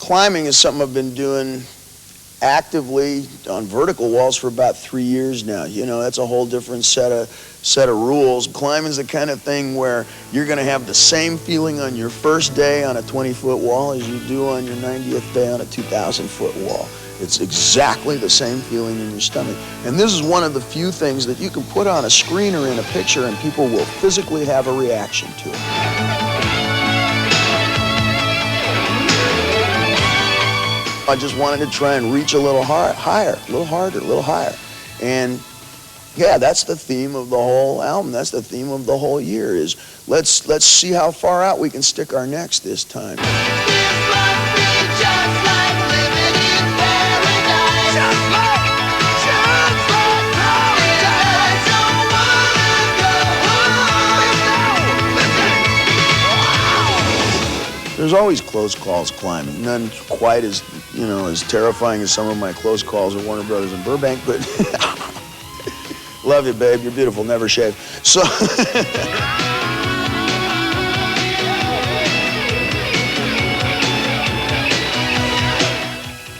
climbing is something I've been doing actively on vertical walls for about 3 years now. You know, that's a whole different set of rules. Climbing's the kind of thing where you're going to have the same feeling on your first day on a 20-foot wall as you do on your 90th day on a 2,000-foot wall. It's exactly the same feeling in your stomach. And this is one of the few things that you can put on a screen or in a picture and people will physically have a reaction to it. I just wanted to try and reach a little higher, a little harder, a little higher. And yeah, that's the theme of the whole album. That's the theme of the whole year is let's see how far out we can stick our necks this time. There's always close calls climbing. None quite as, you know, as terrifying as some of my close calls at Warner Brothers in Burbank, but love you, babe. You're beautiful. Never shave. So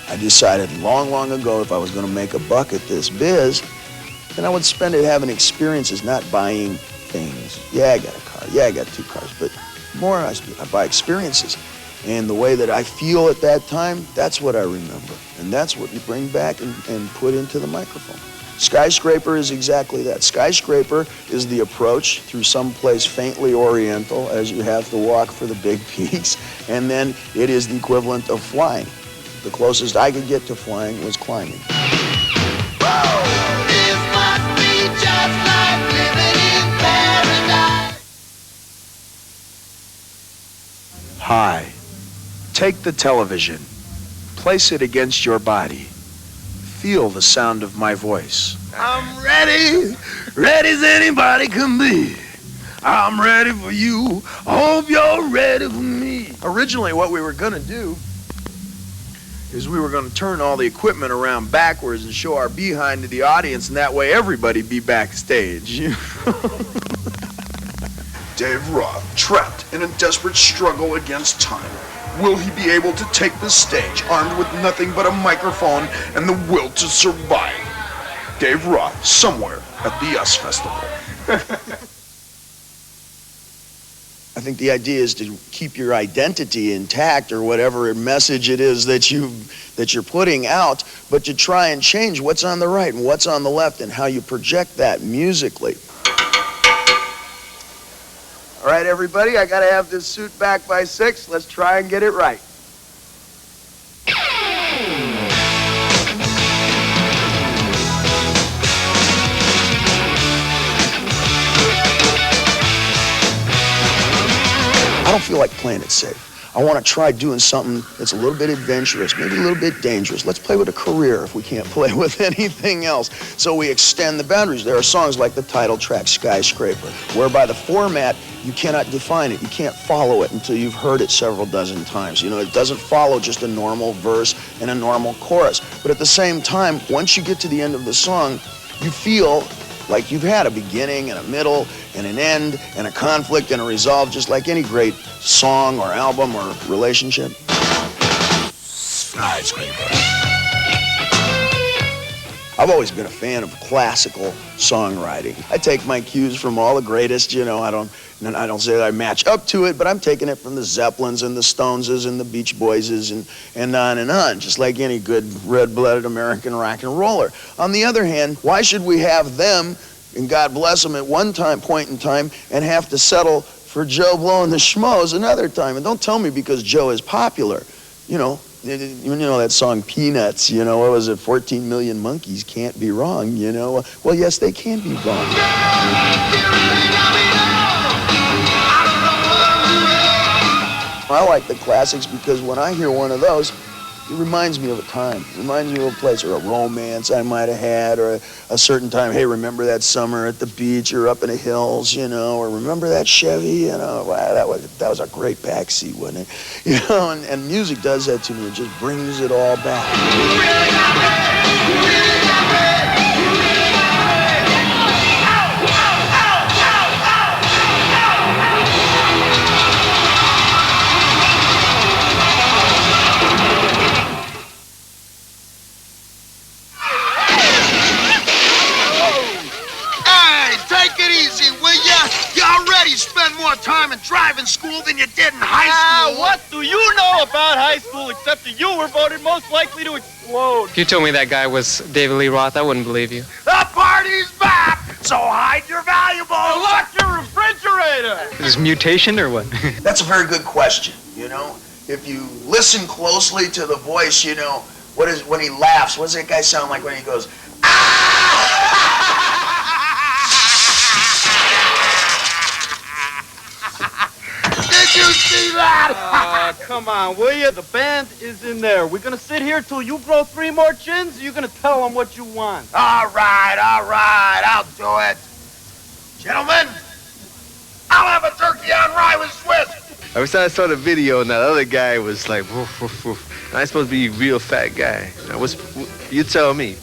I decided long ago if I was going to make a buck at this biz, then I would spend it having experiences, not buying things. Yeah, I got a car. Yeah, I got 2 cars, but more I buy experiences. And the way that I feel at that time, that's what I remember. And that's what you bring back and put into the microphone. Skyscraper is exactly that. Skyscraper is the approach through some place faintly oriental as you have to walk for the big peaks. And then it is the equivalent of flying. The closest I could get to flying was climbing. This must be just like living in paradise. Hi. Take the television. Place it against your body. Feel the sound of my voice. I'm ready. Ready as anybody can be. I'm ready for you. I hope you're ready for me. Originally, what we were going to do is we were going to turn all the equipment around backwards and show our behind to the audience, and that way everybody be backstage. Dave Roth, trapped in a desperate struggle against time. Will he be able to take the stage armed with nothing but a microphone and the will to survive? Dave Roth, somewhere at the Yes Festival. I think the idea is to keep your identity intact or whatever message it is that you're putting out, but to try and change what's on the right and what's on the left and how you project that musically. All right, everybody, I got to have this suit back by 6. Let's try and get it right. I don't feel like playing it safe. I want to try doing something that's a little bit adventurous, maybe a little bit dangerous. Let's play with a career if we can't play with anything else. So we extend the boundaries. There are songs like the title track, Skyscraper, whereby the format, you cannot define it. You can't follow it until you've heard it several dozen times. You know, it doesn't follow just a normal verse and a normal chorus. But at the same time, once you get to the end of the song, you feel like you've had a beginning and a middle and an end and a conflict and a resolve, just like any great song or album or relationship. Skyscraper. I've always been a fan of classical songwriting. I take my cues from all the greatest, you know, I don't say that I match up to it, but I'm taking it from the Zeppelins and the Stoneses and the Beach Boyses and on, just like any good red-blooded American rock and roller. On the other hand, why should we have them, and God bless them, at one point in time and have to settle for Joe Blow and the Schmoes another time? And don't tell me because Joe is popular. You know that song Peanuts, you know, what was it, 14 million monkeys can't be wrong, you know? Well, yes, they can be wrong. I like the classics because when I hear one of those, it reminds me of a time. It reminds me of a place or a romance I might have had or a certain time. Hey, remember that summer at the beach or up in the hills, you know, or remember that Chevy, you know, wow, that was a great backseat, wasn't it? You know, and music does that to me. It just brings it all back. take it easy, will ya? You already spend more time in driving school than you did in high school. What do you know about high school except that you were voted most likely to explode? If you told me that guy was David Lee Roth, I wouldn't believe you. The party's back, so hide your valuables. Lock your refrigerator! Is this mutation or what? That's a very good question, you know? If you listen closely to the voice, you know, when he laughs, what does that guy sound like when he goes, Did you see that? Come on, will you? The band is in there. We're gonna sit here till you grow 3 more chins, or you're gonna tell them what you want? All right, I'll do it. Gentlemen, I'll have a turkey on rye with Swiss. Every time I saw the video and that other guy was like, woof, woof, woof. I'm supposed to be a real fat guy. Now, you tell me.